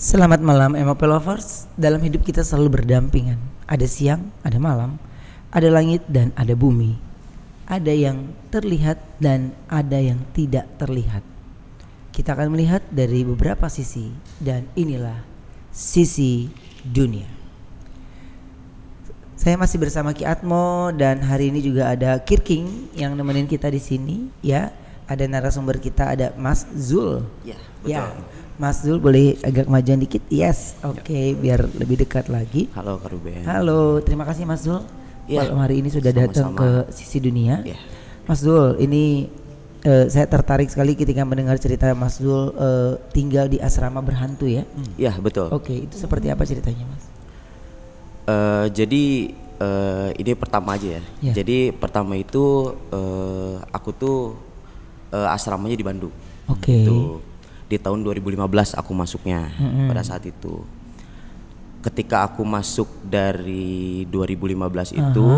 Selamat malam MOP Lovers. Dalam hidup kita selalu berdampingan. Ada siang, ada malam, ada langit dan ada bumi. Ada yang terlihat dan ada yang tidak terlihat. Kita akan melihat dari beberapa sisi dan inilah sisi dunia. Saya masih bersama Ki Atmo dan hari ini juga ada Kirking yang nemenin kita di sini ya. Ada narasumber kita, ada Mas Zul. Ya, betul. Ya. Mas Zul boleh agak majuan dikit? Yes, oke, biar lebih dekat lagi. Halo Kak Ruben. Halo, terima kasih Mas Zul. Malam hari ini sudah datang ke sisi dunia. Mas Zul, ini saya tertarik sekali ketika mendengar cerita Mas Zul tinggal di asrama berhantu ya. Iya, betul. Oke, itu seperti apa ceritanya Mas? Jadi ini pertama aja ya. Jadi pertama itu aku tuh asramanya di Bandung. Oke. Itu di tahun 2015 aku masuknya. Pada saat itu ketika aku masuk dari 2015 itu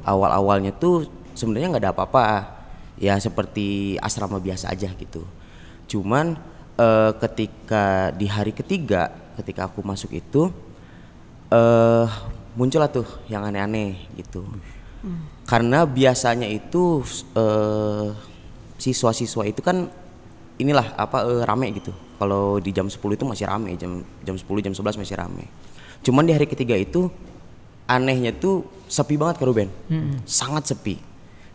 awal-awalnya tuh sebenarnya nggak ada apa-apa ya, seperti asrama biasa aja gitu. Cuman ketika di hari ketiga ketika aku masuk itu muncullah tuh yang aneh-aneh gitu. Karena biasanya itu siswa-siswa itu kan inilah rame gitu. Kalau di jam 10 itu masih rame, jam 10 jam 11 masih rame. Cuman di hari ketiga itu anehnya tuh sepi banget Kak Ruben. Sangat sepi.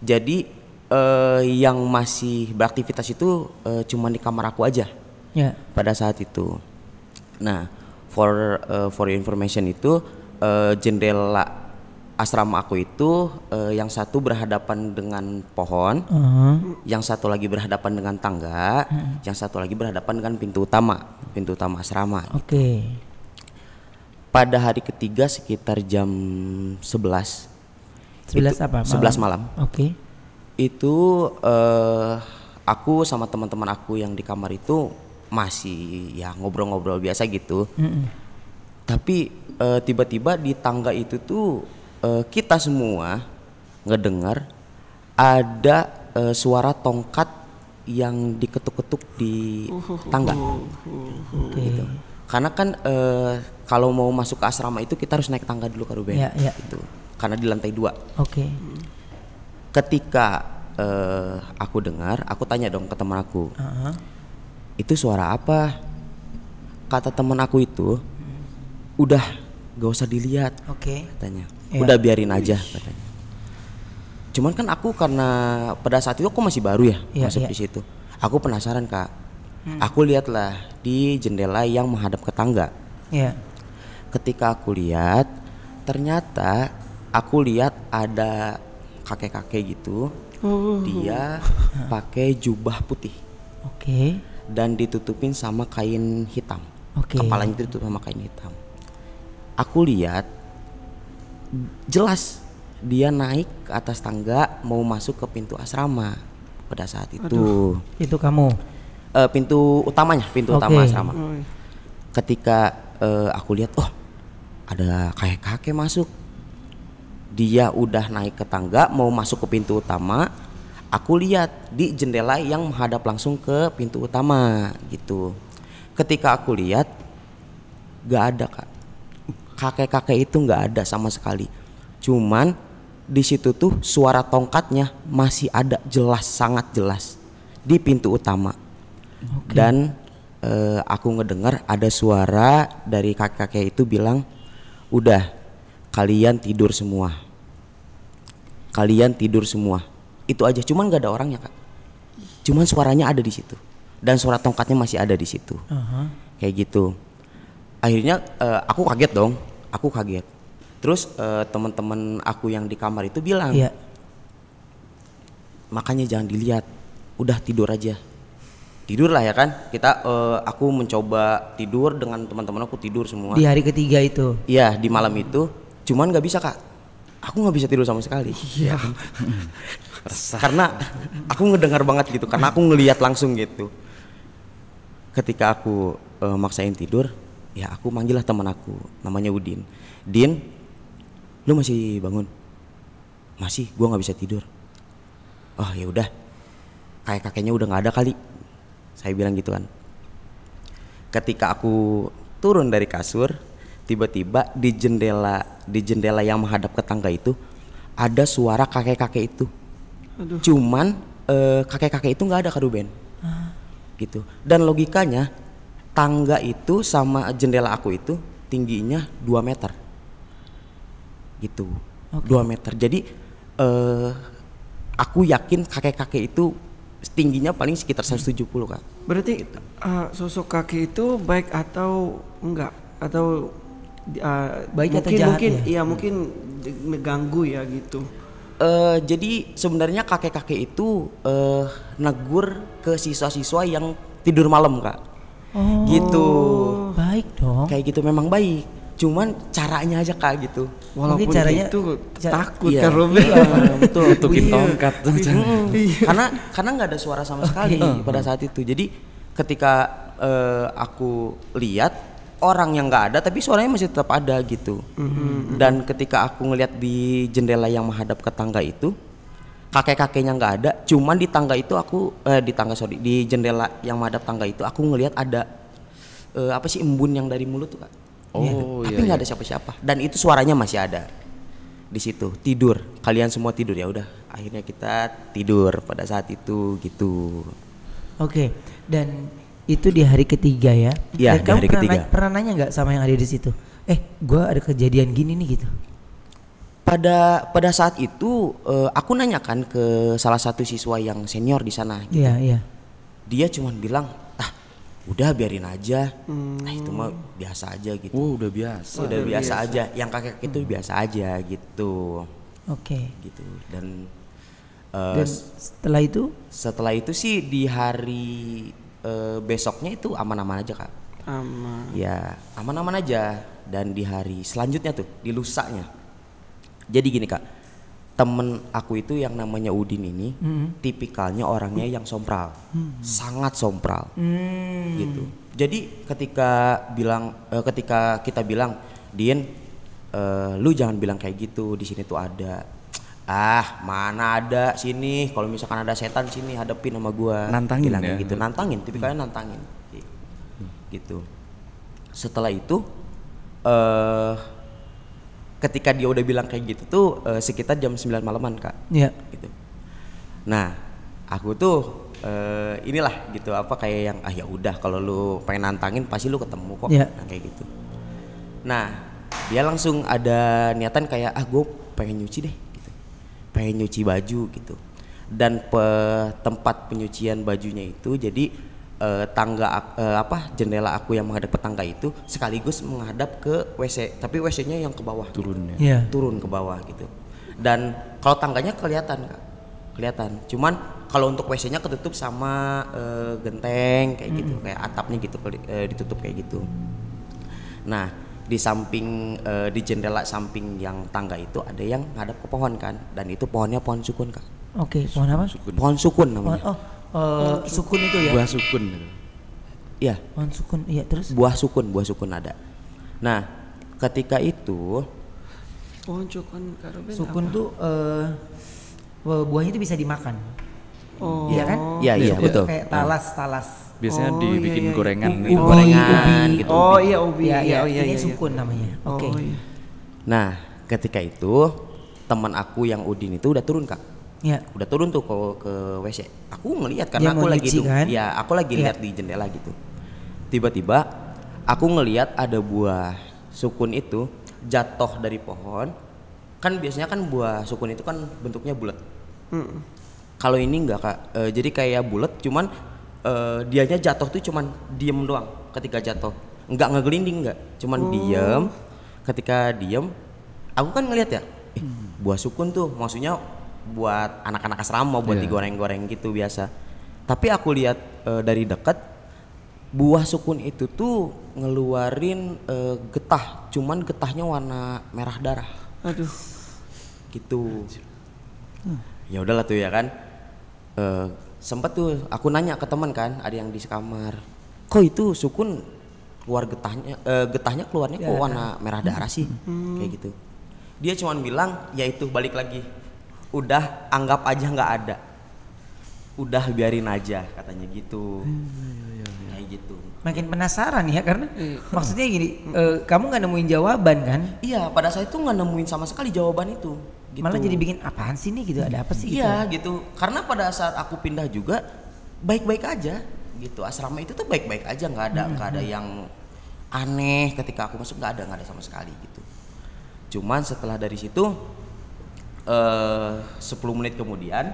Jadi yang masih beraktivitas itu cuman di kamar aku aja. Pada saat itu. Nah, for information itu jendela asrama aku itu yang satu berhadapan dengan pohon, yang satu lagi berhadapan dengan tangga, yang satu lagi berhadapan dengan pintu utama asrama. Oke. Pada hari ketiga sekitar jam 11 apa? 11 malam. Oke. Itu aku sama teman-teman aku yang di kamar itu masih ya ngobrol-ngobrol biasa gitu. Tapi tiba-tiba di tangga itu tuh kita semua ngedengar ada suara tongkat yang diketuk-ketuk di tangga. Gitu. Karena kan kalau mau masuk ke asrama itu kita harus naik tangga dulu Kak Ruben. Gitu. Karena di lantai 2. Ketika aku dengar, aku tanya dong ke teman aku, itu suara apa? Kata teman aku itu, udah gak usah dilihat, katanya. Udah biarin aja katanya. Cuman kan aku karena pada saat itu aku masih baru ya masuk di situ. Aku penasaran Kak. Aku lihatlah di jendela yang menghadap ke tangga. Ketika aku lihat, ternyata aku lihat ada kakek-kakek gitu. Dia pakai jubah putih. Dan ditutupin sama kain hitam. Kepalanya ditutup sama kain hitam. Aku lihat jelas dia naik ke atas tangga mau masuk ke pintu asrama pada saat itu. Itu kamu? Pintu utamanya, utama asrama. Ketika aku lihat, oh ada kakek-kakek masuk. Dia udah naik ke tangga mau masuk ke pintu utama. Aku lihat di jendela yang menghadap langsung ke pintu utama gitu. Ketika aku lihat, gak ada Kak. Kakek-kakek itu nggak ada sama sekali. Cuman di situ tuh suara tongkatnya masih ada jelas, sangat jelas di pintu utama. Dan aku ngedengar ada suara dari kakek-kakek itu bilang, udah kalian tidur semua. Itu aja. Cuman nggak ada orangnya Kak. Cuman suaranya ada di situ. Dan suara tongkatnya masih ada di situ. Kayak gitu. Akhirnya aku kaget dong. Terus teman-teman aku yang di kamar itu bilang, makanya jangan dilihat, udah tidur aja. Tidur lah ya kan. Aku mencoba tidur dengan teman-teman aku, tidur semua. Di hari ketiga itu? Iya, di malam itu. Cuman nggak bisa Kak. Aku nggak bisa tidur sama sekali. Karena aku ngedengar banget gitu. Karena aku ngelihat langsung gitu. Ketika aku maksain tidur, ya aku manggil lah teman aku, namanya Udin. Din, lu masih bangun? Masih, gua nggak bisa tidur. Oh ya udah, kayak kakeknya udah nggak ada kali. Saya bilang gitu kan. Ketika aku turun dari kasur, tiba-tiba di jendela yang menghadap ke tangga itu ada suara kakek-kakek itu. Aduh. Cuman kakek-kakek itu nggak ada Kak Ruben. Gitu. Dan logikanya tangga itu sama jendela aku itu tingginya 2 meter. Gitu. 2 meter. Jadi aku yakin kakek-kakek itu tingginya paling sekitar 170 Kak. Berarti gitu. Sosok kakek itu baik atau enggak? Atau baik atau jahat mungkin ya? Iya mungkin mengganggu ya gitu. Jadi sebenarnya kakek-kakek itu negur ke siswa-siswa yang tidur malam Kak. Gitu. Baik dong. Kayak gitu memang baik. Cuman caranya aja Kak gitu. Walaupun caranya itu takut iya, kan Ruben. iya, betul. Tutukin tongkat. Karena nggak ada suara sama sekali pada saat itu. Jadi ketika aku lihat orang yang nggak ada tapi suaranya masih tetap ada gitu. Dan ketika aku ngelihat di jendela yang menghadap ke tangga itu kakek-kakeknya nggak ada, cuman di tangga itu di jendela yang menghadap tangga itu aku ngelihat ada apa sih embun yang dari mulut tuh Kak. Tapi nggak ada siapa-siapa dan itu suaranya masih ada di situ. Tidur, kalian semua tidur, ya udah akhirnya kita tidur pada saat itu gitu. Oke, dan itu di hari ketiga ya? Iya, Dan di kamu hari ketiga. Pernah nanya nggak sama yang ada di situ? Gua ada kejadian gini nih gitu. Pada saat itu aku nanyakan ke salah satu siswa yang senior di sana. Gitu. Iya. Dia cuma bilang, udah biarin aja. Itu mah biasa aja gitu. Udah biasa. Udah biasa aja. Yang kakek itu biasa aja gitu. Oke. Gitu. Dan setelah itu sih di hari besoknya itu aman-aman aja Kak. Aman. Ya aman-aman aja. Dan di hari selanjutnya tuh di lusanya. Jadi gini Kak, temen aku itu yang namanya Udin ini tipikalnya orangnya yang sompral, sangat sompral, gitu. Jadi ketika kita bilang, Din, lu jangan bilang kayak gitu, di sini tuh ada. Mana ada sini, kalau misalkan ada setan sini hadapin sama gua. Nantangin bilangnya ya? gitu, nantangin, tipikalnya nantangin, gitu. Setelah itu ketika dia udah bilang kayak gitu tuh sekitar jam 9 malaman Kak. Iya. Gitu. Nah, aku tuh inilah gitu apa kayak yang ya udah kalau lu pengen nantangin pasti lu ketemu kok. Iya. Nah, kayak gitu. Nah, dia langsung ada niatan kayak gue pengen nyuci deh gitu. Pengen nyuci baju gitu. Dan tempat penyucian bajunya itu jadi jendela aku yang menghadap ke tangga itu sekaligus menghadap ke WC, tapi WC-nya yang ke bawah. Turun ke bawah gitu. Dan kalau tangganya kelihatan Kak. Kelihatan. Cuman kalau untuk WC-nya ketutup sama genteng kayak gitu, kayak atapnya gitu ditutup kayak gitu. Nah, di samping di jendela samping yang tangga itu ada yang ngadap ke pohon kan, dan itu pohonnya pohon sukun Kak. Oke, pohon apa? Pohon sukun namanya. Sukun itu ya? Buah sukun. Iya. Pohon sukun, iya terus? Buah sukun ada. Nah, ketika itu Pohon sukun Kak Ruben. Sukun tuh buahnya itu bisa dimakan. Iya kan? Iya betul. Kayak talas. Biasanya dibikin gorengan. Gorengan gitu. Ubi. Ini sukun namanya. Oke. Nah, ketika itu teman aku yang Udin itu udah turun Kak. Ya. Udah turun tuh ke WC. Aku ngelihat karena Dia aku lagi nyuci, kan? Ya, aku lagi lihat di jendela gitu. Tiba-tiba aku ngelihat ada buah sukun itu jatuh dari pohon. Kan biasanya kan buah sukun itu kan bentuknya bulat. Kalau ini enggak Kak. Jadi kayak bulat, cuman dianya jatuh tuh cuman diem doang ketika jatuh. Enggak ngegelinding enggak, cuman diem. Ketika diem, aku kan ngelihat ya, buah sukun tuh maksudnya buat anak-anak asrama buat digoreng-goreng gitu biasa. Tapi aku lihat dari dekat buah sukun itu tuh ngeluarin getah, cuman getahnya warna merah darah. Aduh. Gitu. Ya udahlah tuh ya kan. Sempet tuh aku nanya ke teman kan, ada yang di sekamar. Kok itu sukun keluar getahnya keluarnya kok warna merah darah sih? Kayak gitu. Dia cuman bilang, ya itu balik lagi. Udah anggap aja nggak ada, udah biarin aja katanya gitu. Kayak kayak gitu. Makin penasaran ya karena maksudnya gini, kamu nggak nemuin jawaban kan? Iya, pada saat itu nggak nemuin sama sekali jawaban itu. Gitu. Malah jadi bikin apaan sih nih gitu, ada apa sih? Iya gitu. Karena pada saat aku pindah juga baik-baik aja gitu. Asrama itu tuh baik-baik aja, nggak ada yang aneh ketika aku masuk, nggak ada sama sekali gitu. Cuman setelah dari situ 10 menit kemudian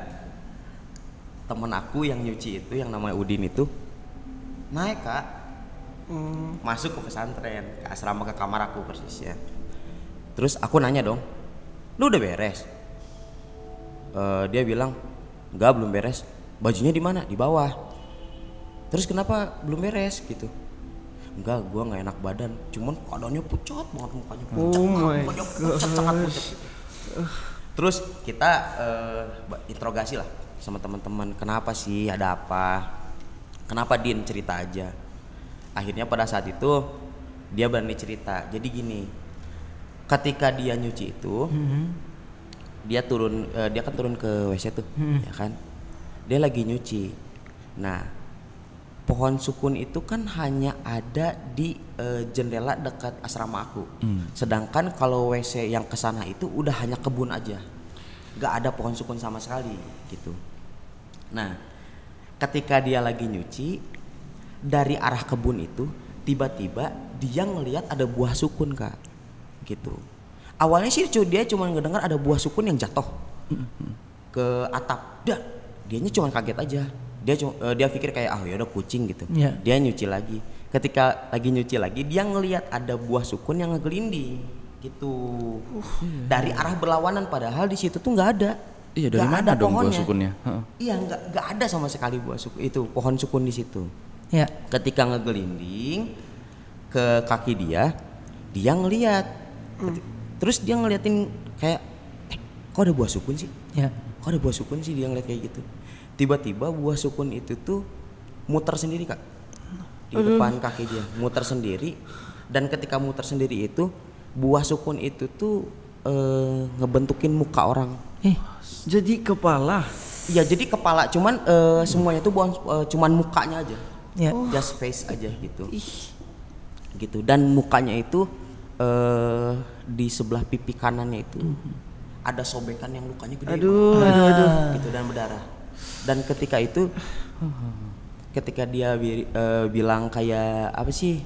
temen aku yang nyuci itu yang namanya Udin itu naik Kak, masuk ke pesantren, ke asrama, ke kamar aku persisnya. Terus aku nanya dong, lu udah beres? Dia bilang enggak, belum beres. Bajunya di mana? Di bawah. Terus kenapa belum beres gitu? Enggak, gua nggak enak badan, cuman keadaannya pucat banget mukanya, pucat sangat pucat gitu. Terus kita interogasi lah sama teman-teman, kenapa sih, ada apa, kenapa Din, cerita aja. Akhirnya pada saat itu dia berani cerita. Jadi gini, ketika dia nyuci itu dia kan turun ke WC tuh, ya kan, dia lagi nyuci. Nah, pohon sukun itu kan hanya ada di jendela dekat asrama aku. Sedangkan kalau WC yang kesana itu udah hanya kebun aja, nggak ada pohon sukun sama sekali gitu. Nah, ketika dia lagi nyuci, dari arah kebun itu tiba-tiba dia ngelihat ada buah sukun Kak, gitu. Awalnya sih dia cuma ngedengar ada buah sukun yang jatuh ke atap, dan dianya cuma kaget aja. Dia pikir kayak ya udah kucing gitu. Yeah. Dia nyuci lagi. Ketika lagi nyuci lagi, dia ngelihat ada buah sukun yang ngegelinding gitu. Dari arah berlawanan, padahal di situ tuh nggak ada. Iya, dari mana dong buah sukunnya? Iya, nggak ada sama sekali buah sukun itu, pohon sukun di situ. Ya. Ketika ngegelinding ke kaki dia ngelihat. Terus dia ngeliatin kayak, kok ada buah sukun sih? Ya. Kok ada buah sukun sih, dia ngeliat kayak gitu. Tiba-tiba buah sukun itu tuh muter sendiri Kak, di depan kaki dia, muter sendiri. Dan ketika muter sendiri itu, buah sukun itu tuh ngebentukin muka orang. Jadi kepala? Iya, jadi kepala, cuman semuanya tuh cuman mukanya aja, just face aja gitu. Gitu. Dan mukanya itu di sebelah pipi kanannya itu ada sobekan yang lukanya gede, aduh. Gitu, dan berdarah. Dan ketika itu, ketika dia bilang kayak apa sih,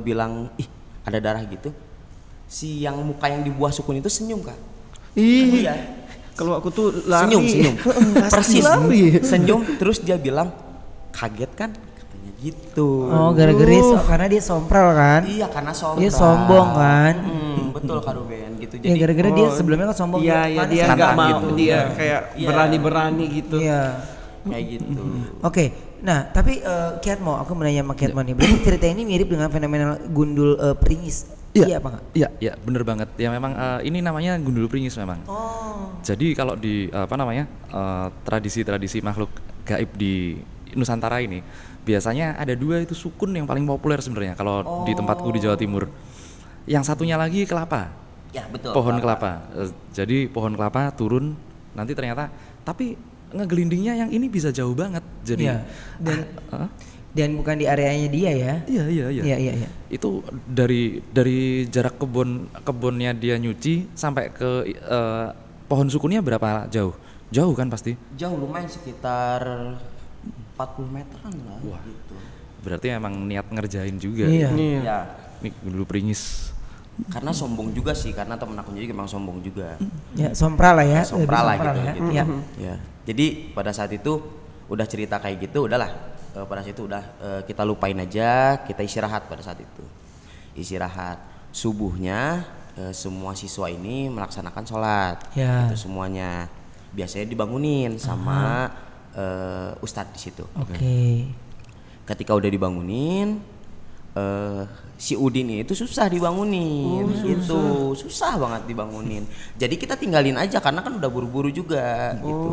bilang ada darah gitu, si yang muka yang di buah sukun itu senyum Kak. Iya. Kalau aku tuh lari. Senyum. Persis lari. Senyum, terus dia bilang kaget kan, katanya gitu. Oh, gara-gara karena dia sompral kan? Iya, karena sombong. Dia sombong kan? Betul Kak Ruben gitu. Jadi gara-gara dia sebelumnya kan sombong. Iya, dia nggak mau gitu. Dia kayak berani-berani gitu. Iya. Kayak gitu. Oke. Nah, tapi Kiatmo, aku mau nanya sama Kiatmo nih. Berarti cerita ini mirip dengan fenomena gundul peringis. Iya apa enggak? Iya, bener banget. Ya memang ini namanya gundul peringis memang. Oh. Jadi kalau di tradisi-tradisi makhluk gaib di Nusantara ini, biasanya ada 2 itu sukun yang paling populer sebenarnya kalau di tempatku di Jawa Timur. Yang satunya lagi kelapa. Ya, betul. Pohon kelapa. Jadi pohon kelapa turun, nanti ternyata tapi ngegelindingnya yang ini bisa jauh banget. Jadi dan bukan di areanya dia ya? Iya. Itu dari jarak kebunnya dia nyuci sampai ke pohon sukunnya berapa jauh? Jauh kan pasti? Jauh, lumayan, sekitar 40 meteran lah. Wah, gitu. Berarti emang niat ngerjain juga. Iya. Ya. Ini dulu peringis. Karena sombong juga sih, karena temen aku juga emang sombong juga. Ya, sompral lah ya. Sompral lah gitu. Ya. Gitu. Ya. Jadi pada saat itu udah cerita kayak gitu, udahlah. Pada saat itu udah kita lupain aja, kita istirahat pada saat itu. Istirahat. Subuhnya semua siswa ini melaksanakan sholat. Itu semuanya. Biasanya dibangunin sama ustadz di situ. Oke. Ketika udah dibangunin, si Udin itu susah dibangunin, susah banget dibangunin. Jadi kita tinggalin aja karena kan udah buru-buru juga gitu.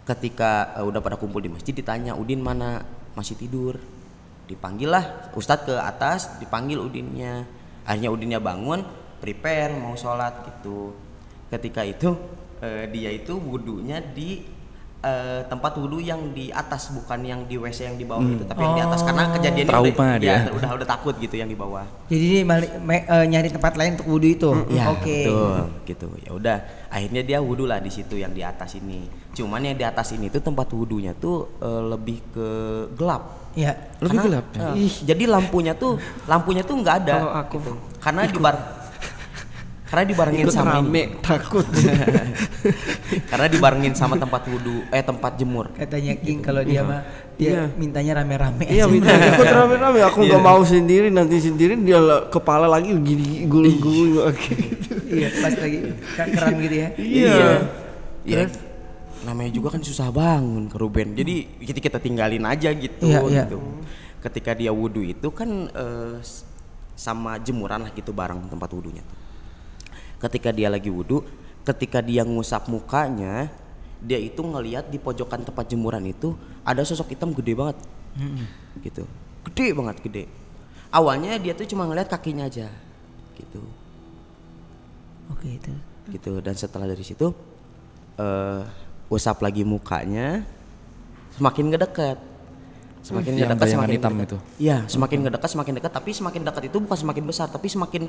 Ketika udah pada kumpul di masjid, ditanya Udin mana, masih tidur. Dipanggil lah Ustadz ke atas, dipanggil Udinnya. Akhirnya Udinnya bangun, prepare mau sholat gitu. Ketika itu dia itu wudunya di tempat wudhu yang di atas, bukan yang di WC yang di bawah itu, tapi yang di atas karena kejadiannya Trauma udah takut gitu yang di bawah. Jadi dia nyari tempat lain untuk wudhu itu. Ya, Oke. betul gitu. Ya udah, akhirnya dia wudhu lah di situ yang di atas ini. Cuman yang di atas ini tuh tempat wudhunya tuh lebih ke gelap. Iya. Lebih gelap ya? Jadi lampunya tuh nggak ada. Kalau aku gitu. Karena dibarengin ikut sama rame, takut. Karena dibarengin sama tempat wudhu, tempat jemur. Katanya King kalau dia mah Iya. mintanya rame-rame Iya, aja. minta ikut rame-rame. Aku nggak mau sendiri, nanti sendiri dia kepala lagi gini guling-guling gitu. Iya, pas lagi keran gitu ya. Iya. Namanya juga kan susah bangun ke Ruben. Jadi kita tinggalin aja gitu. Iya. Gitu. Ketika dia wudhu itu kan sama jemuran lah gitu bareng tempat wudhunya. Ketika dia lagi wudhu, ketika dia ngusap mukanya, dia itu ngelihat di pojokan tempat jemuran itu ada sosok hitam gede banget. Gitu. Gede. Awalnya dia tuh cuma ngelihat kakinya aja. Gitu. Oke, itu. Gitu, dan setelah dari situ usap lagi mukanya, semakin ngedekat. Semakin yang ngedekat, bayangan semakin hitam ngedekat. itu. Iya, semakin ngedekat, tapi semakin dekat itu bukan semakin besar, tapi semakin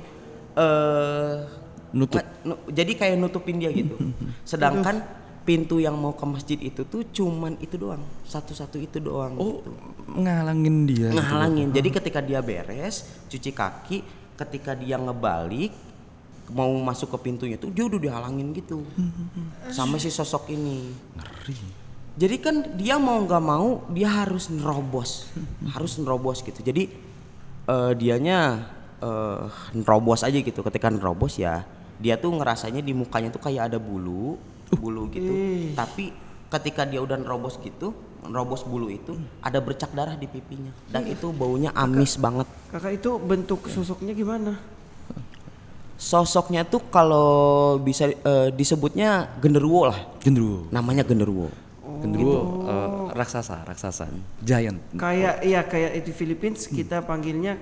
Nutup. jadi kayak nutupin dia gitu. Sedangkan pintu yang mau ke masjid itu tuh cuman itu doang, satu-satu itu doang. Gitu. Ngalangin dia. Ngehalangin. Jadi ketika dia beres cuci kaki, ketika dia ngebalik mau masuk ke pintunya tuh dia udah dihalangin gitu sama si sosok ini. Ngeri. Jadi kan dia mau nggak mau dia harus nerobos gitu. Jadi dianya nerobos aja gitu. Ketika nerobos ya dia tuh ngerasanya di mukanya tuh kayak ada bulu gitu. Tapi ketika dia udah nerobos bulu itu ada bercak darah di pipinya dan itu baunya amis banget. Kakak itu bentuk sosoknya gimana? Sosoknya tuh kalau bisa disebutnya genderuwo lah. Genderuwo. Namanya genderuwo. Genderuwo raksasa, giant. Kayak itu Philippines kita panggilnya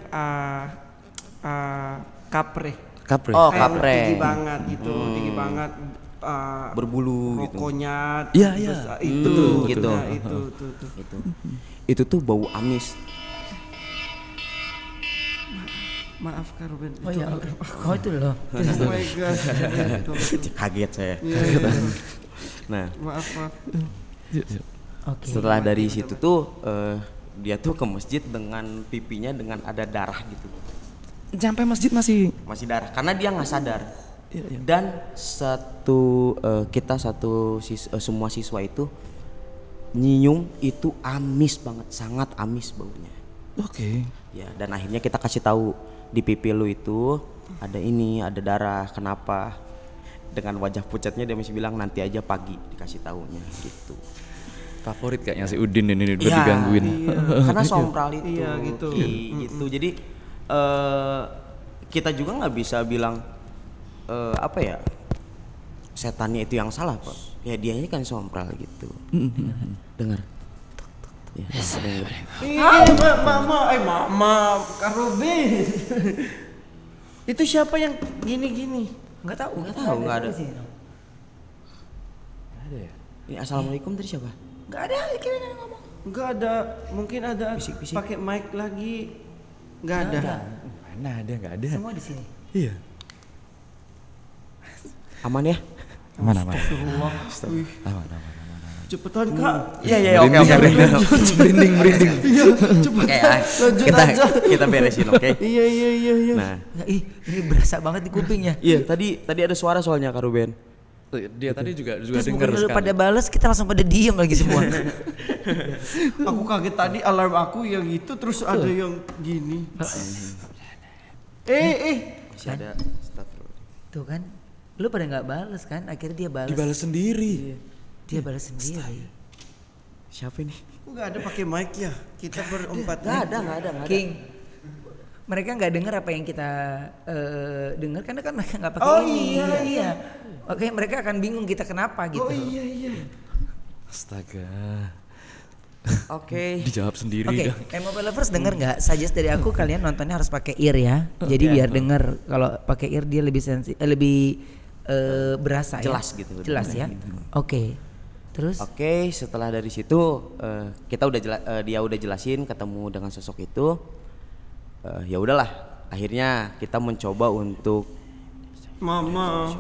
kapre. Kapre. Oh, Kayak kapre. tinggi banget gitu, tinggi banget. Berbulu gitu. Rokoknya Iya. besar, itu Betul, gitu. Nah, itu. Itu tuh bau amis. Maaf Kak Ruben. Oh iya, oke. Oh itu loh. Oh my god. Kaget saya. Iya. Nah, Maaf. Oke. setelah dari situ tuh dia tuh ke masjid dengan pipinya dengan ada darah gitu. Sampai masjid masih Darah karena dia nggak sadar. Iya. Dan semua siswa itu nyium itu amis banget, sangat amis baunya. Oke. Ya, dan akhirnya kita kasih tahu di pipi lu itu ada darah. Kenapa? Dengan wajah pucatnya dia masih bilang nanti aja pagi dikasih tahunya gitu. Favorit kayaknya si Udin ini udah Iya, digangguin. Karena sompral itu Iya, gitu. gitu. Jadi kita juga nggak bisa bilang setannya itu yang salah, Pak. Ya dianya kan sompral gitu. Dengar. Ya, Mama, Kak Ruben. Itu siapa yang gini-gini? Nggak tahu, nggak ada. di sini. Ada ya? Ini assalamualaikum dari siapa? Nggak ada, kira ngomong. Enggak ada, mungkin ada Bisik-bisik. pakai mic lagi. Enggak ada. Mana ada nggak ada? Semua di sini. Iya. Aman ya? Aman. Astagfirullah. Aman. Cepetan Kak. Iya, oke. Merinding. Iya, cepetan. Lanjut aja. Kita beresin, oke? Iya. Nah, Ih, ini berasa banget di kupingnya. iya tadi ada suara soalnya Kak Ruben. Dia tadi juga Terus denger bukan sekali. pada balas, kita langsung pada diem lagi semua. Aku kaget tadi alarm aku yang itu terus ada yang gini. Masih ada staff. Tuh kan, lu pada nggak balas kan? Akhirnya dia balas. Dibalas sendiri. Dia balas sendiri. Siapa ini? Kok enggak ada pakai mic ya? Kita berempat. Nggak ada. King, mereka nggak dengar apa yang kita dengar karena kan mereka nggak pakai Oh, ini. iya. Oke, mereka akan bingung kita kenapa gitu. Oh iya. Astaga. Oke. Dijawab sendiri Oke, dah. Mobile Lovers denger nggak? Suggest dari aku kalian nontonnya harus pakai ear ya. Jadi biar denger. Kalau pakai ear dia lebih berasa Jelas ya. gitu. Jelas ya. Oke. Terus? Oke, setelah dari situ kita udah dia udah jelasin ketemu dengan sosok itu. Ya udahlah, akhirnya kita mencoba untuk Mama.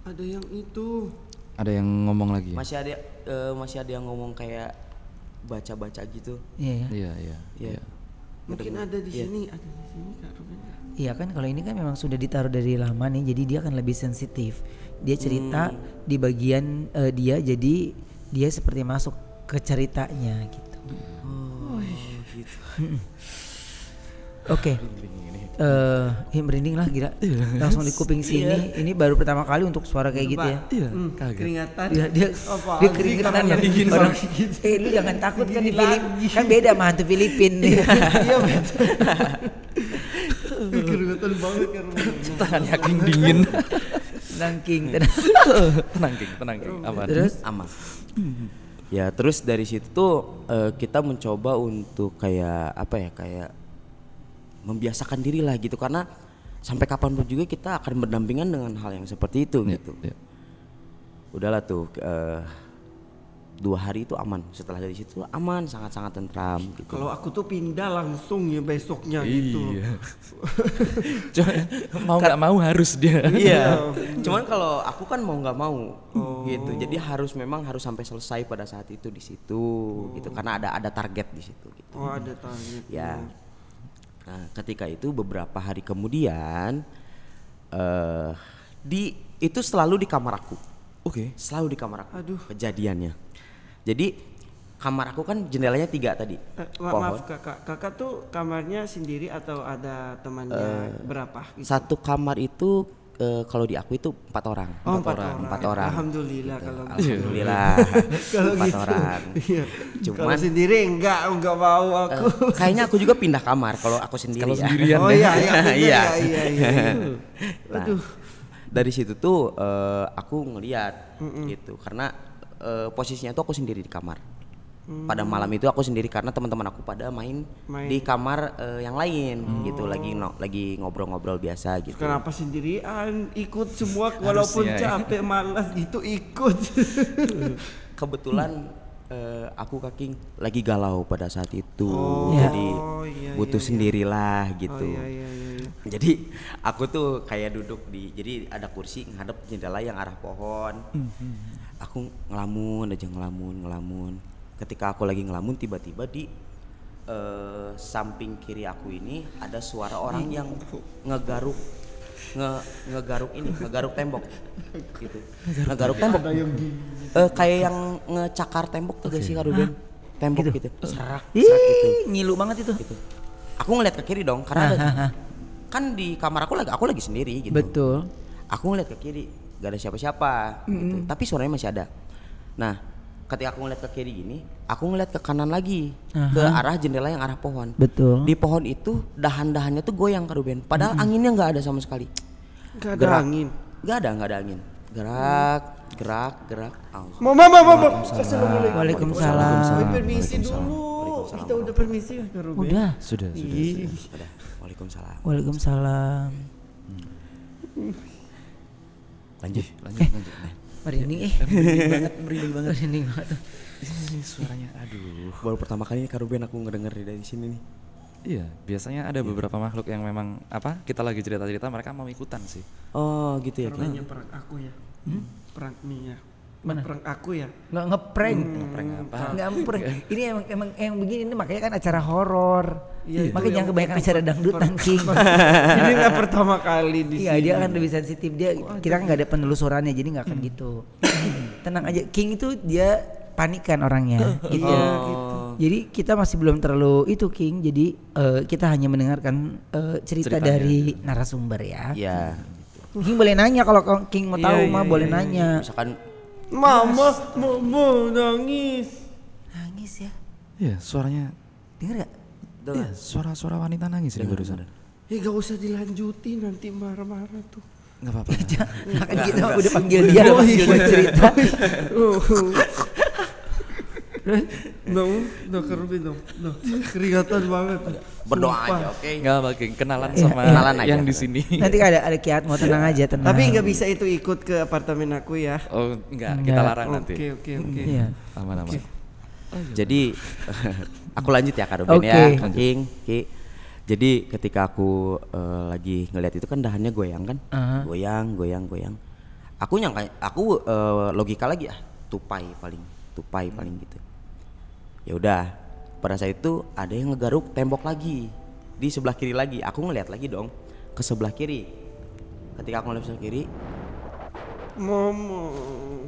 Ada yang itu. Ada yang ngomong lagi. masih ada yang ngomong kayak baca-baca gitu. Iya. Iya. Mungkin ada di sini, ada di sini Kak Ruben. Iya kan, kalau ini kan memang sudah ditaruh dari lama nih, jadi dia akan lebih sensitif. Dia cerita di bagian dia, jadi dia seperti masuk ke ceritanya gitu. Gitu. Oke. Merinding lah gila. Langsung di kuping sini. Ini baru pertama kali untuk suara kayak gitu ya. Iya, kaget. Keringetan. Dia keringetan ya. Orang, lu jangan takut kan di Filipina. Kan beda sama hantu Filipina. Iya betul. Keringetan banget kan. Tangannya King dingin. Tenang King, tenang. tenang King. Aman. Terus Aman. Ya terus dari situ tuh kita mencoba untuk kayak apa ya, kayak membiasakan diri lah gitu, karena sampai kapanpun juga kita akan berdampingan dengan hal yang seperti itu gitu. Udahlah tuh 2 hari itu aman, setelah dari situ aman, sangat-sangat tentram gitu. Kalau aku tuh pindah langsung ya besoknya gitu. Mau nggak mau harus dia. Iya. Cuman kalau aku kan mau nggak mau gitu. Jadi memang harus sampai selesai pada saat itu di situ gitu. Karena ada target di situ gitu. Oh, ada target. Ya. Nah, ketika itu beberapa hari kemudian itu selalu di kamar aku. Oke. Selalu di kamar aku. Aduh. Kejadiannya. Jadi kamar aku kan jendelanya 3 tadi. Maaf kakak tuh kamarnya sendiri atau ada temannya berapa? Gitu? Satu kamar itu kalau di aku itu 4 orang. Oh, 4 orang. Alhamdulillah gitu. kalau Alhamdulillah. kalau 4 gitu. orang. Iya. Cuman Kalau sendiri enggak mau aku. Kayaknya aku juga pindah kamar kalau aku sendiri. Kalau ya. sendirian. Oh iya. Iya. Nah, Aduh. Dari situ tuh aku ngeliat gitu, karena posisinya tuh aku sendiri di kamar. Pada malam itu aku sendiri karena teman-teman aku pada main di kamar yang lain gitu, lagi ngobrol-ngobrol biasa gitu. Kenapa sendirian? Ikut semua walaupun capek malas gitu ikut. Kebetulan aku King lagi galau pada saat itu, jadi butuh sendirilah gitu. Iya. Jadi aku tuh kayak duduk jadi ada kursi ngadep jendela yang arah pohon. Aku ngelamun. Ketika aku lagi ngelamun, tiba-tiba di samping kiri aku ini ada suara orang yang ngegaruk tembok gitu. Ngegaruk tembok. Kayak yang ngecakar tembok tuh gak sih Kak Ruben? Tembok gitu. Serak gitu. Ngilu banget itu. Gitu. Aku ngeliat ke kiri dong karena kan di kamar aku lagi sendiri gitu. Betul. Aku ngeliat ke kiri, gak ada siapa-siapa gitu. Tapi suaranya masih ada. Nah, ketika aku ngeliat ke kiri gini, aku ngeliat ke kanan lagi, ke arah jendela yang arah pohon. Betul. Di pohon itu dahan-dahannya tuh goyang Kak Ruben. Padahal anginnya nggak ada sama sekali. Gak ada angin. Nggak ada angin. Gerak. Mama. Waalaikumsalam. Permisi dulu. Kita udah permisi ya Kak Ruben? Udah. Sudah. Waalaikumsalam. Lanjut. Merinding merinding banget. Ini suaranya aduh. Baru pertama kali ini Kak Ruben aku ngedenger dari sini nih. Iya, biasanya ada beberapa makhluk yang memang kita lagi cerita-cerita mereka mau ikutan sih. Oh, gitu ya. Karena prank aku ya. Prank nih ya. Mana? Prank aku ya. Nggak ngeprank. Nggak ngeprank. Ini emang yang begini ini makanya kan acara horor. Iya, makanya jangan kebanyakan acara dangdutan King. Ini nggak pertama kali di Iya, sini. dia akan lebih sensitif. Kita kan nggak ada penelusurannya, jadi nggak akan gitu. Tenang aja, King itu dia panikan orangnya gitu. Gitu. Jadi kita masih belum terlalu itu King. Jadi kita hanya mendengarkan cerita Ceritanya. dari narasumber ya. Iya. King boleh nanya kalau King mau tahu mah boleh nanya. Misalkan Mama nangis. Nangis ya. Iya, suaranya. Dengar gak? Iya, suara wanita nangis ini barusan. Gak usah dilanjutin nanti marah-marah tuh. Enggak apa-apa. Kan kita udah panggil dia buat cerita. Udah kerubi dong. Udah keringatan banget. Berdoa Sumpah. aja, oke. Enggak pakai kenalan Iya, sama kenalan aja, yang di kenalan. sini. Nanti ada kiat mau tenang aja, tenang. Tapi nggak bisa itu ikut ke apartemen aku ya. Oh, enggak, kita Enggak. larang nanti. Oke. Iya. Aman-aman. Jadi aku lanjut ya Kak Ruben Oke. ya, Kak King, Ki. Jadi ketika aku lagi ngeliat itu kan dahannya goyang kan, goyang. Aku nyangka, logika lagi tupai paling gitu. Ya udah, pada saat itu ada yang ngegaruk tembok lagi di sebelah kiri lagi. Aku ngeliat lagi dong ke sebelah kiri. Ketika aku ngeliat sebelah kiri, Ngomong.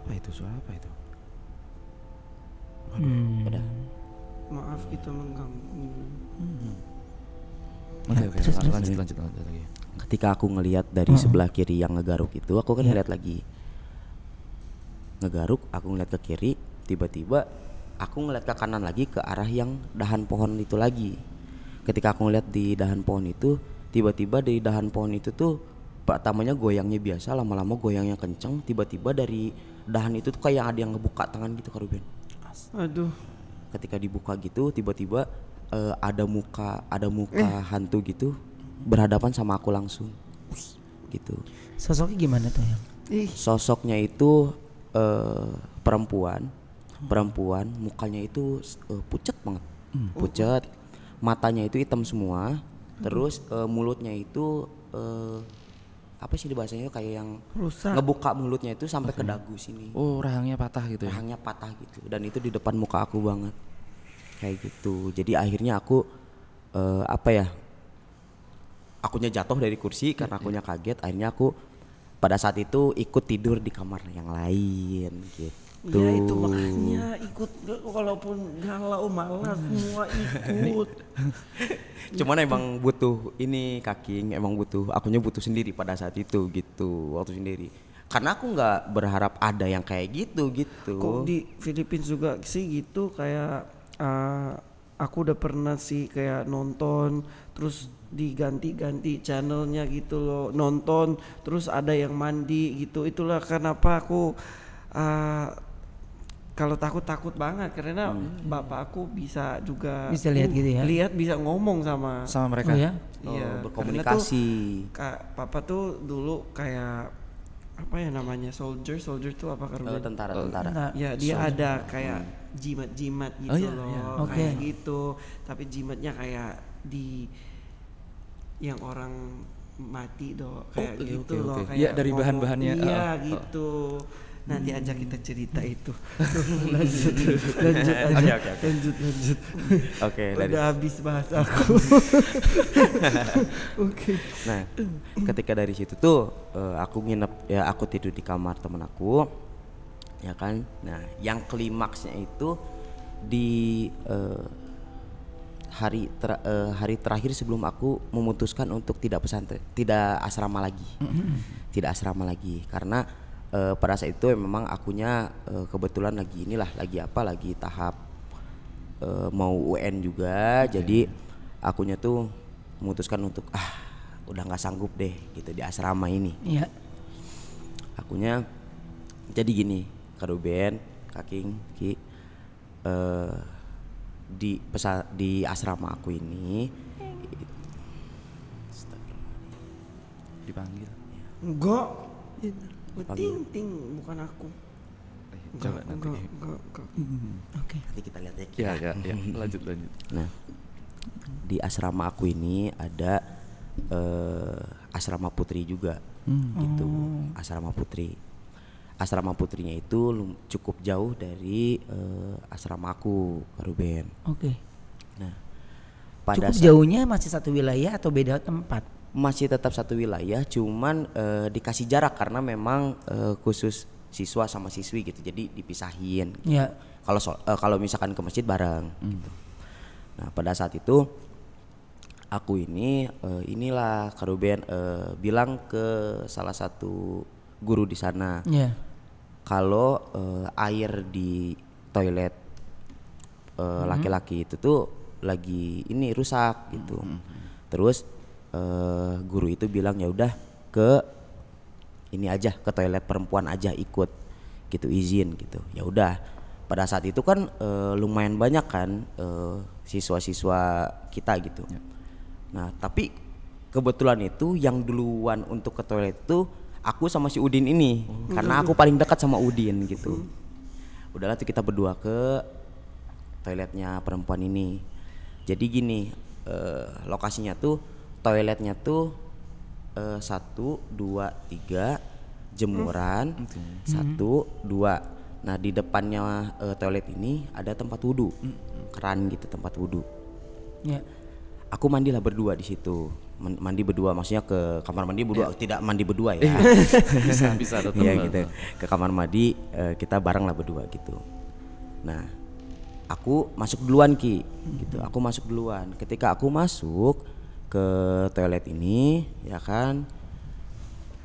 Apa itu suara apa itu? udah. Maaf kita mengganggu. Oke, lanjut lagi. Ketika aku ngelihat dari sebelah kiri yang ngegaruk itu, aku kan ngeliat lagi. Ngegaruk, aku ngeliat ke kiri, tiba-tiba aku ngeliat ke kanan lagi ke arah yang dahan pohon itu lagi. Ketika aku ngeliat di dahan pohon itu, tiba-tiba dari dahan pohon itu tuh pertamanya goyangnya biasa, lama-lama goyangnya kenceng, tiba-tiba dari dahan itu tuh kayak ada yang ngebuka tangan gitu, Kak Ruben. Aduh. Ketika dibuka gitu, tiba-tiba ada muka hantu gitu berhadapan sama aku langsung gitu. Sosoknya gimana tuh ya? Sosoknya itu perempuan, mukanya itu pucat banget, pucat, matanya itu hitam semua, terus mulutnya itu apa sih di bahasanya kayak yang Rusak. ngebuka mulutnya itu sampai ke dagu sini. Oh, rahangnya patah gitu ya. Rahangnya patah gitu, dan itu di depan muka aku banget kayak gitu. Jadi akhirnya aku akunya jatuh dari kursi karena akunya kaget. Akhirnya aku pada saat itu ikut tidur di kamar yang lain gitu. Ya itu makanya ikut, walaupun galau malas semua ikut. Cuman emang butuh ini Kaking, akunya butuh sendiri pada saat itu gitu, waktu sendiri. Karena aku nggak berharap ada yang kayak gitu. Kok di Filipina juga sih gitu, kayak aku udah pernah sih kayak nonton terus diganti-ganti channelnya gitu loh, nonton terus ada yang mandi gitu. Itulah kenapa aku kalau takut banget, karena bapak aku bisa juga Bisa lihat gitu ya? lihat, bisa ngomong sama Mereka. Oh ya? iya, berkomunikasi. karena tuh, papa tuh dulu kayak apa ya namanya, soldier tuh apa karena Tentara. Nah, ya dia ada kayak jimat gitu iya, loh, iya. kayak Oke. gitu, tapi jimatnya kayak di yang orang mati kayak gitu oke. loh, kayak Iya, dari ngomong. bahan-bahannya. Iya gitu. Nanti aja kita cerita itu. lanjut. Oke, dari Udah habis bahas aku. Oke. nah, ketika dari situ tuh aku nginep ya, aku tidur di kamar temen aku, ya kan. Nah, yang klimaksnya itu di hari terakhir sebelum aku memutuskan untuk tidak asrama lagi, karena pada saat itu memang akunya kebetulan lagi tahap mau UN juga. Jadi akunya tuh memutuskan untuk udah nggak sanggup deh gitu di asrama ini. Iya. Akunya jadi gini, Kak Ruben, Kak King, Ki, di asrama aku ini Dipanggil. Enggak. Ting bukan aku. Coba nanti. Enggak. Oke. nanti kita lihat ya. Ya. Lanjut. Nah, di asrama aku ini ada asrama putri juga, gitu. Asrama putrinya itu cukup jauh dari asrama aku, Kak Ruben. Oke. Nah, Cukup jauhnya masih satu wilayah atau beda tempat? masih tetap satu wilayah, cuman dikasih jarak karena memang khusus siswa sama siswi gitu, jadi dipisahin. Gitu. Iya. Kalau misalkan ke masjid bareng. Gitu. Nah, pada saat itu aku inilah Kak Ruben bilang ke salah satu guru di sana, kalau air di toilet laki-laki itu tuh lagi ini rusak gitu. Terus guru itu bilang ya udah ke toilet perempuan aja ikut gitu, izin gitu. Ya udah, pada saat itu kan lumayan banyak kan siswa-siswa kita gitu. Nah tapi kebetulan itu yang duluan untuk ke toilet itu aku sama si Udin ini, karena aku paling dekat sama Udin gitu. Udahlah tuh kita berdua ke toiletnya perempuan ini. Jadi gini, lokasinya tuh toiletnya tuh 1, 2, 3 jemuran, 1, 2. Nah di depannya toilet ini ada tempat wudhu, keran gitu tempat wudhu. Ya. Aku mandilah berdua di situ, mandi berdua, maksudnya ke kamar mandi berdua, tidak mandi berdua ya. bisa tetap. Ya gitu, ke kamar mandi kita bareng lah berdua gitu. Nah aku masuk duluan Ki, gitu. Aku masuk duluan. Ketika aku masuk ke toilet ini, ya kan,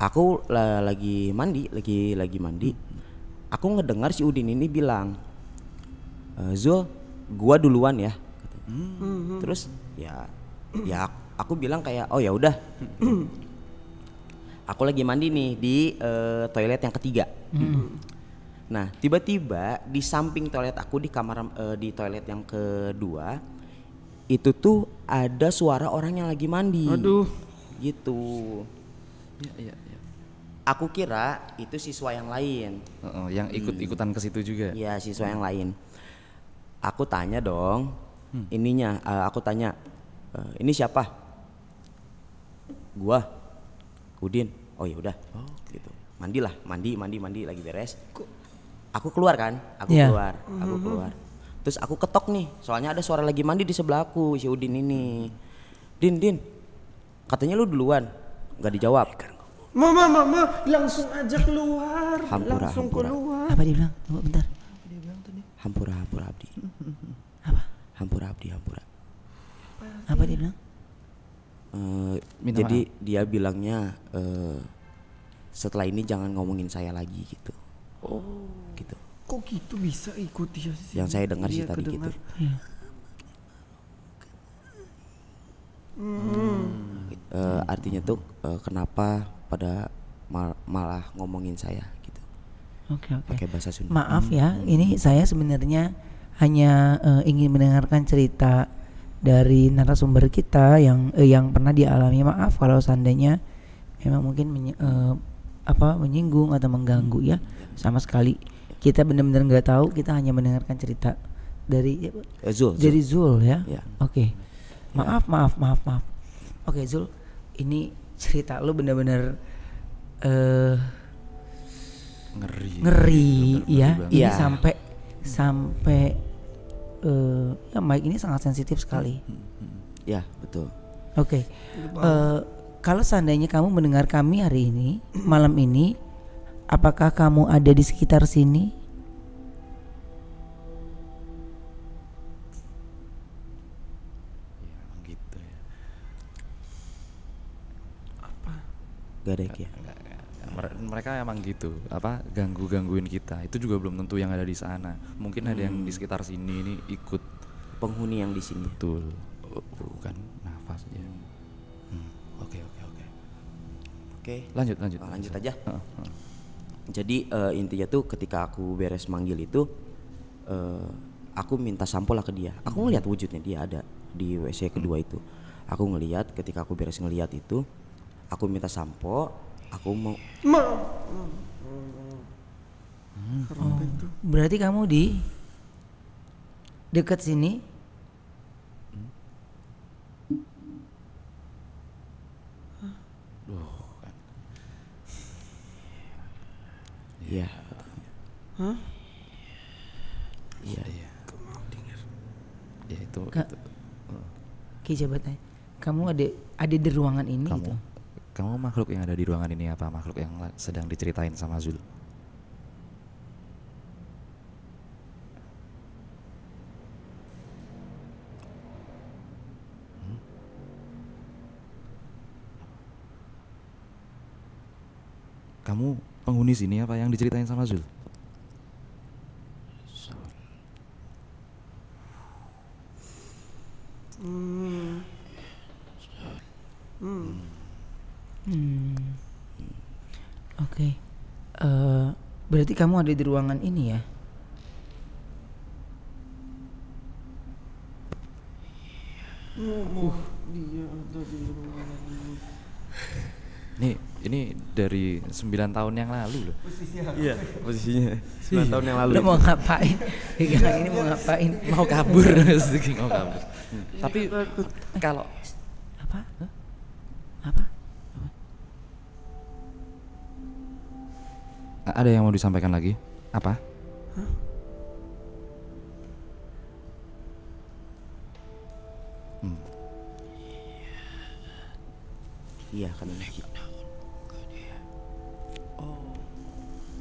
aku lagi mandi. Aku ngedengar si Udin ini bilang, Zul, gua duluan ya. Terus ya aku bilang kayak oh ya udah. Aku lagi mandi nih di toilet yang ketiga. Nah tiba-tiba di samping toilet aku di kamar di toilet yang kedua itu tuh ada suara orang yang lagi mandi. Aduh. Gitu. Iya. Aku kira itu siswa yang lain. Yang ikut-ikutan ke situ juga. Iya, siswa yang lain. Aku tanya dong, ininya, aku tanya, ini siapa? Gua, Udin. Oh ya udah, gitu. Mandilah, mandi lagi beres. Aku keluar kan, aku keluar. Terus aku ketok nih, soalnya ada suara lagi mandi di sebelah aku, si Udin ini. Din, katanya lu duluan, nggak dijawab. Mama, langsung aja keluar. Hampura. Keluar. Apa dia bilang? Tunggu bentar. Dia bilang tadi. Hampura abdi. Apa? Hampura. Apa dia bilang? Jadi dia bilangnya setelah ini jangan ngomongin saya lagi gitu. Oh. Gitu. Kok gitu bisa ikut dia sih? Yang saya dengar sih tadi gitu. Artinya tuh kenapa pada malah ngomongin saya gitu. Oke. Pakai bahasa Sunda. Maaf ya, ini saya sebenarnya hanya ingin mendengarkan cerita dari narasumber kita yang pernah dialami. Maaf kalau seandainya memang mungkin menyinggung atau mengganggu ya. Sama sekali kita benar-benar nggak tahu, kita hanya mendengarkan cerita dari Zul ya. Oke. Maaf. Oke Zul, ini cerita lu benar-benar ngeri ya. Ini sampai ya mic ini sangat sensitif sekali. Ya betul. Oke. Kalau seandainya kamu mendengar kami hari ini, malam ini, apakah kamu ada di sekitar sini? Gak ada ya. Mereka emang gitu, gangguin kita. Itu juga belum tentu yang ada di sana. Mungkin ada yang di sekitar sini ini ikut penghuni yang di sini. Betul. Bukan nafas ya. Oke. Lanjut aja. Jadi intinya tuh ketika aku beres manggil itu, aku minta sampo lah ke dia. Aku ngelihat wujudnya dia ada di WC kedua itu. Aku ngelihat, ketika aku beres ngelihat itu, aku minta sampo, aku mau. Berarti kamu di dekat sini? Iya. Iya. Ya itu. Ki coba tanya. Kamu ada di ruangan ini gitu? Kamu makhluk yang ada di ruangan ini apa makhluk yang sedang diceritain sama Zul? Kamu penghuni sini apa yang diceritain sama Zul? Oke. Berarti kamu ada di ruangan ini ya? Dia ada di rumah. Ini dari 9 tahun yang lalu loh. Iya, posisinya 9 tahun yang lalu. Lu mau ngapain? Pegangan ini mau ngapain? Mau kabur, mau kabur. Tapi kalau Apa? Apa? ada yang mau disampaikan lagi? Apa? Iya kan gitu.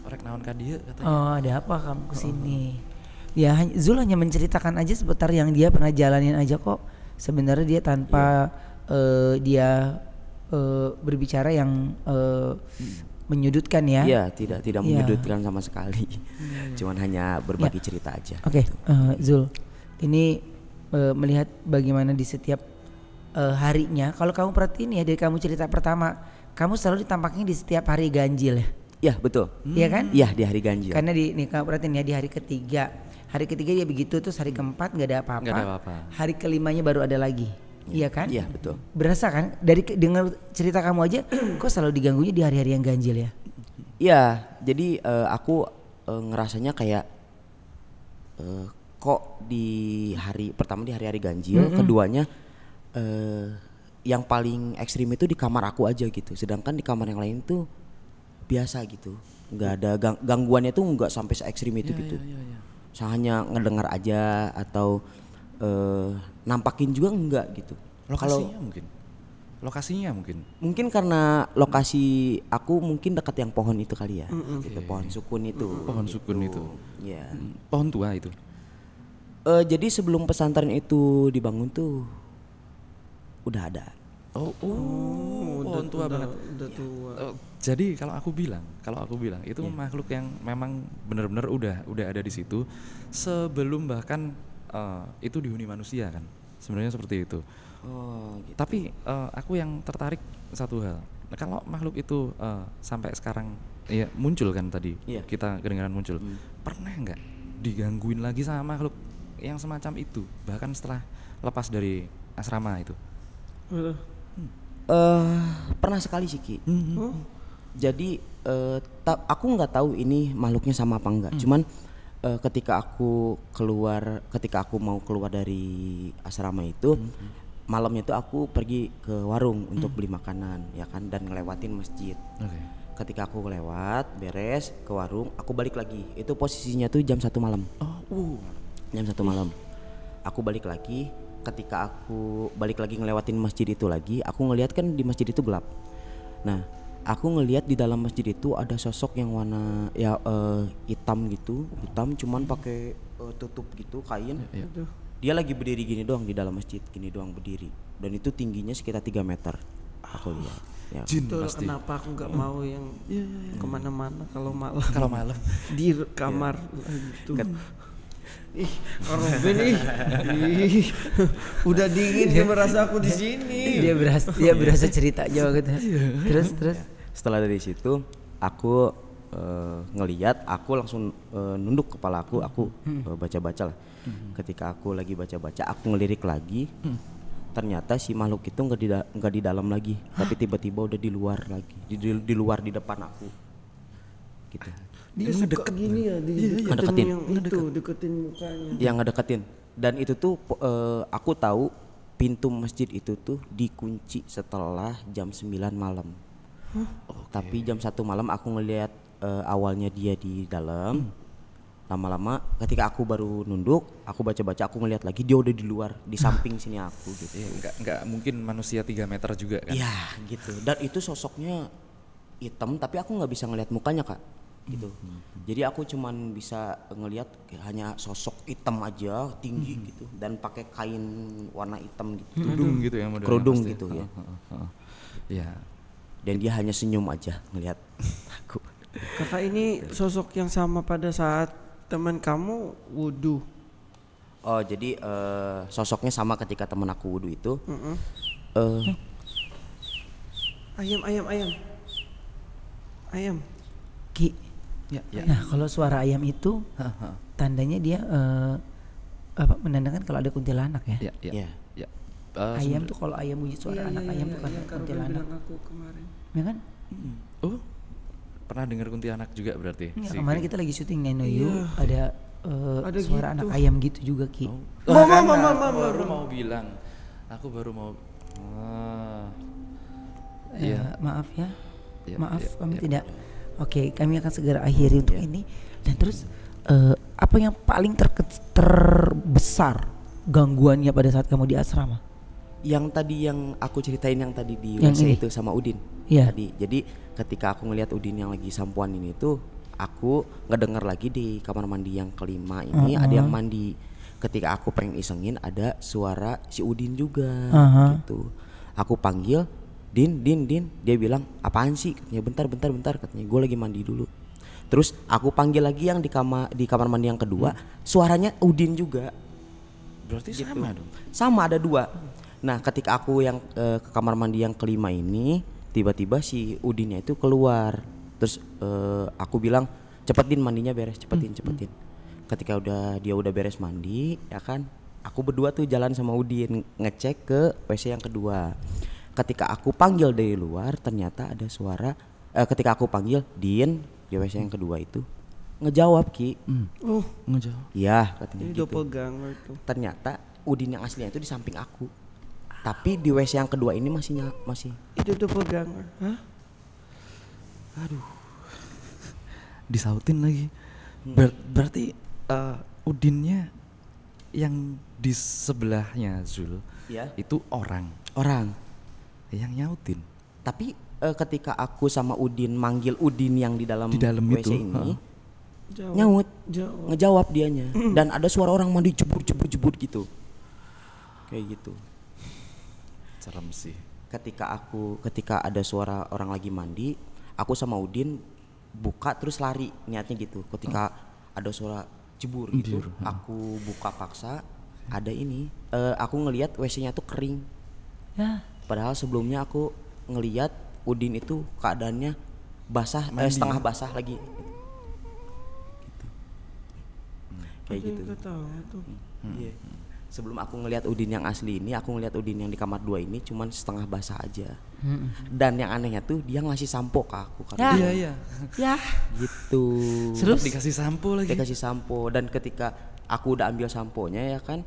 Rek naon ka dieu katanya. Oh, ada apa kamu kesini? Ya, Zul hanya menceritakan aja seputar yang dia pernah jalanin aja kok. Sebenarnya dia tanpa dia berbicara yang menyudutkan ya. Iya, tidak menyudutkan sama sekali. Cuman hanya berbagi cerita aja. Oke, Zul. Ini melihat bagaimana di setiap harinya. Kalau kamu perhatiin ya dari kamu cerita pertama, kamu selalu ditampaknya di setiap hari ganjil ya. Iya, betul. Iya kan? Iya, di hari ganjil. Karena nih kamu perhatiin ya di hari ketiga. Hari ketiga dia begitu, terus hari keempat nggak ada apa-apa. Nggak ada apa-apa. Hari kelimanya baru ada lagi. Iya kan? Iya, betul. Berasa kan dari dengar cerita kamu aja kok selalu diganggunya di hari-hari yang ganjil ya? Iya, jadi aku ngerasanya kayak kok di hari pertama di hari-hari ganjil, keduanya yang paling ekstrim itu di kamar aku aja gitu. Sedangkan di kamar yang lain tuh biasa gitu. Nggak ada gangguannya tuh nggak sampai se ekstrim itu gitu. Saya hanya ngedengar aja atau nampakin juga enggak gitu. Lokasinya mungkin. Mungkin karena lokasi aku mungkin dekat yang pohon itu kali ya. Gitu, pohon sukun itu. Pohon sukun itu. Iya. Pohon tua itu. Jadi sebelum pesantren itu dibangun tuh udah ada. Pohon tua banget. Udah tua. Jadi kalau aku bilang itu makhluk yang memang benar-benar udah ada di situ sebelum bahkan itu dihuni manusia kan. Sebenarnya seperti itu. Gitu. Tapi aku yang tertarik satu hal. Kalau makhluk itu sampai sekarang ya muncul kan tadi. Kita kedengaran muncul. Pernah nggak digangguin lagi sama makhluk yang semacam itu bahkan setelah lepas dari asrama itu? Pernah sekali sih Ki. Jadi aku nggak tahu ini makhluknya sama apa enggak. Cuman ketika aku mau keluar dari asrama itu, malamnya itu aku pergi ke warung untuk beli makanan ya kan, dan ngelewatin masjid. Ketika aku lewat beres ke warung, aku balik lagi. Itu posisinya tuh jam 1 malam. Jam 1 malam. Aku balik lagi. Ketika aku balik lagi ngelewatin masjid itu lagi, aku ngelihat kan di masjid itu gelap. Nah, aku ngelihat di dalam masjid itu ada sosok yang warna hitam gitu, cuman pakai tutup gitu kain. Dia lagi berdiri gini doang di dalam masjid, gini doang berdiri. Dan itu tingginya sekitar 3 meter. Aku lihat. Ya. Jin pasti. Kenapa aku nggak mau yang kemana-mana kalau malam di kamar gitu. Ih, Robin ih. Udah dingin dia merasa aku di sini. Dia berasa cerita aja gitu. Terus. Setelah dari situ aku ngelihat, aku langsung nunduk kepala aku baca-baca lah. Ketika aku lagi baca-baca, aku ngelirik lagi. Ternyata si makhluk itu nggak di dalam lagi, tapi tiba-tiba udah di luar lagi, di luar di depan aku. Gitu. Dia suka gini ya, ngedeketin yang itu, deketin mukanya. Yang ngedeketin. Dan itu tuh aku tahu pintu masjid itu tuh dikunci setelah jam 9 malam. Tapi jam 1 malam aku ngelihat awalnya dia di dalam. Lama-lama ketika aku baru nunduk, aku baca-baca, aku ngelihat lagi dia udah di luar, di samping sini aku gitu. Enggak mungkin manusia 3 meter juga kan. Iya gitu. Dan itu sosoknya hitam, tapi aku nggak bisa ngelihat mukanya Kak. Gitu. Jadi aku cuman bisa ngelihat hanya sosok hitam aja, tinggi gitu, dan pakai kain warna hitam gitu. Kerudung gitu ya model. Kerudung gitu ya. Iya. Dan dia hanya senyum aja ngelihat aku. Kakak ini sosok yang sama pada saat teman kamu wudu. Oh, jadi sosoknya sama ketika teman aku wudu itu. Ayam. Ki. Ya. Nah, kalau suara ayam itu tandanya dia menandakan kalau ada kuntilanak ya. Ya. ayam tuh kalau ayam bunyi suara anak ayam tuh kan kuntilanak. Aku kemarin. Ya kan? Oh, pernah dengar kuntilanak juga berarti? Ya, kemarin kita lagi syuting Nenoyu ada suara gitu. anak ayam gitu juga Ki. Baru mau bilang, aku baru mau. Maaf ya, maaf kami tidak. Oke, kami akan segera akhiri untuk ini. Dan terus apa yang paling terbesar gangguannya pada saat kamu di asrama? Yang tadi yang aku ceritain yang tadi di yang WC ini? itu sama Udin. Iya. Tadi. Jadi ketika aku ngelihat Udin yang lagi sampoan ini tuh, aku ngedenger lagi di kamar mandi yang kelima ini ada yang mandi. Ketika aku pengen isengin ada suara si Udin juga gitu. Aku panggil Din, dia bilang apaan sih? Katanya bentar, katanya gue lagi mandi dulu. Terus aku panggil lagi yang di kamar mandi yang kedua, suaranya Udin juga. Berarti gitu. sama dong? Sama, ada 2. Nah ketika aku yang ke kamar mandi yang kelima ini, tiba-tiba si Udinnya itu keluar. Terus aku bilang cepet Din mandinya beres, cepetin. Ketika dia udah beres mandi ya kan, aku berdua tuh jalan sama Udin ngecek ke WC yang kedua. Ketika aku panggil dari luar, ternyata ada suara. Ketika aku panggil Din di WC yang kedua itu ngejawab Ki. Ngejawab. Iya katanya Ini gitu. doppelganger itu. Ternyata Udin yang aslinya itu di samping aku. Tapi di WC yang kedua ini masih. Itu doppelganger. Hah? Aduh. Disautin lagi. Berarti Udinnya yang di sebelahnya Zul itu orang yang nyautin. Tapi ketika aku sama Udin manggil Udin yang di dalam WC itu, ini ngejawab dianya. Dan ada suara orang mandi jebur gitu. Kayak gitu. Serem sih. Ketika ada suara orang lagi mandi, aku sama Udin buka terus lari niatnya gitu. Ketika ada suara jebur gitu, aku buka paksa, ada ini. Aku ngelihat WC-nya tuh kering. Ya. Padahal sebelumnya aku ngelihat Udin itu keadaannya basah, setengah basah lagi. Gitu. Kayak gitu. Iya. Sebelum aku ngelihat Udin yang asli ini, aku ngelihat Udin yang di kamar 2 ini cuman setengah basah aja. Dan yang anehnya tuh dia ngasih sampo ke aku kan. Iya. Ya. Gitu. Terus dikasih sampo lagi. Dikasih sampo, dan ketika aku udah ambil samponya ya kan,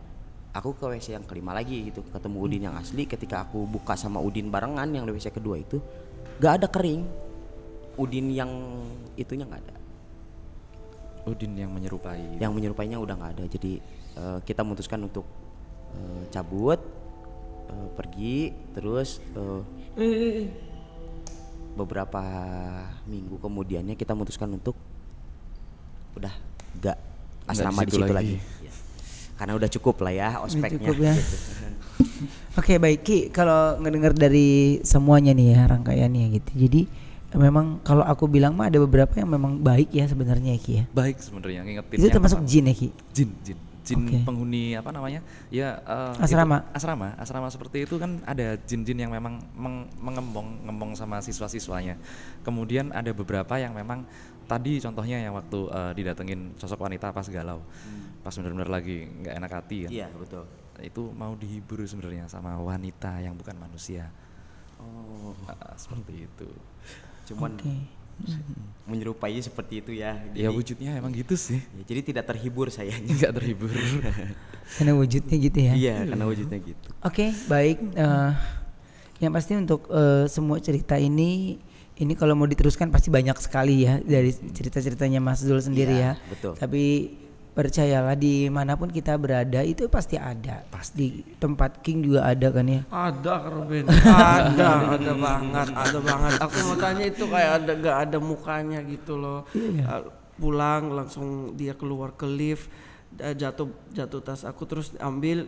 aku ke WC yang kelima lagi gitu, ketemu Udin yang asli. Ketika aku buka sama Udin barengan yang di WC kedua itu, gak ada kering. Udin yang itunya gak ada. Udin yang menyerupai. Yang menyerupainya udah gak ada. Jadi kita memutuskan untuk cabut, pergi. Terus beberapa minggu kemudiannya kita memutuskan untuk udah gak asrama di situ lagi. Ya. Karena udah cukup lah ya ospeknya. Cukup ya. Oke, baik Ki, kalau ngedengar dari semuanya nih ya rangkaiannya gitu. Jadi memang kalau aku bilang mah ada beberapa yang memang baik ya sebenarnya Ki ya. Baik sebenarnya, ngingetin. Itu termasuk jin ya Ki? Jin penghuni apa namanya? Ya asrama seperti itu kan ada jin-jin yang memang ngembong sama siswa-siswanya. Kemudian ada beberapa yang memang tadi contohnya yang waktu didatengin sosok wanita pas galau. Pas benar-benar lagi nggak enak hati kan. Iya, betul. Itu mau dihibur sebenarnya sama wanita yang bukan manusia. Seperti itu. Cuman menyerupai seperti itu ya. Jadi, ya wujudnya emang gitu sih. Ya, jadi tidak terhibur sayanya. Nggak terhibur. Karena wujudnya gitu ya. Iya, karena wujudnya gitu. Oke, baik. Yang pasti untuk semua cerita ini kalau mau diteruskan pasti banyak sekali ya dari cerita-ceritanya Mas Zul sendiri ya. Betul. Tapi percayalah dimanapun kita berada itu pasti ada. Pasti di tempat King juga ada kan ya? Ada Robin, ada banget. Aku mau tanya itu kayak gak ada mukanya gitu loh. Pulang langsung dia keluar ke lift, jatuh tas aku terus ambil.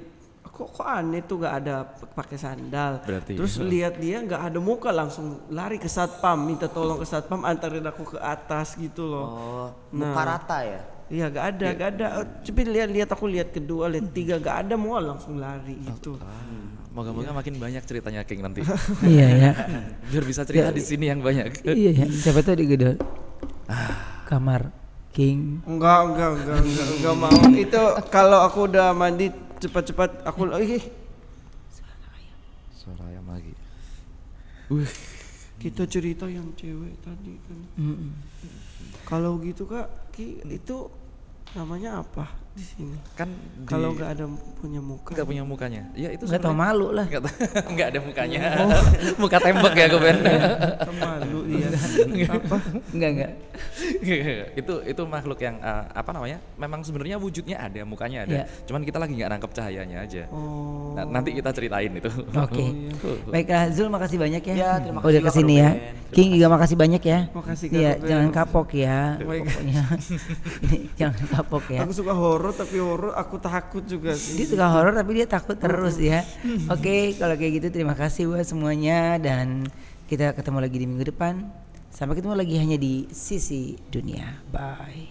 Kok aneh tuh gak ada pakai sandal. Berarti terus lihat dia gak ada muka, langsung lari ke satpam, minta tolong ke satpam antarin aku ke atas gitu loh. Muka rata ya? Iya gak ada. Tapi lihat aku lihat kedua, lihat tiga gak ada, mau langsung lari gitu. Moga-moga makin banyak ceritanya King nanti. Iya ya. Biar bisa cerita di sini yang banyak. Iya ya. Siapa tahu di gedor kamar King. Enggak mau. Itu kalau aku udah mandi cepat-cepat aku suara ayam lagi. Kita cerita yang cewek tadi kan. Kalau gitu Kak, itu namanya apa di sini? Kan kalau nggak ada punya muka. Nggak punya mukanya. Ya itu nggak tahu malu lah. Nggak ada mukanya. Muka tembok ya gue Malu iya. Apa? Enggak. Itu makhluk yang apa namanya? Memang sebenarnya wujudnya ada, mukanya ada. Cuman kita lagi nggak nangkep cahayanya aja. Nah, nanti kita ceritain itu. Oke. Baiklah Zul, makasih banyak ya. Ya, terima kasih udah kesini ya. King juga makasih banyak ya. Makasih Iya, jangan kapok ya. Pokoknya. Jangan kapok ya. Aku suka horor tapi horor aku takut juga sih. Dia suka horor tapi dia takut terus ya. Oke, kalau kayak gitu terima kasih buat semuanya dan kita ketemu lagi di minggu depan. Sampai ketemu lagi hanya di Sisi Dunia. Bye.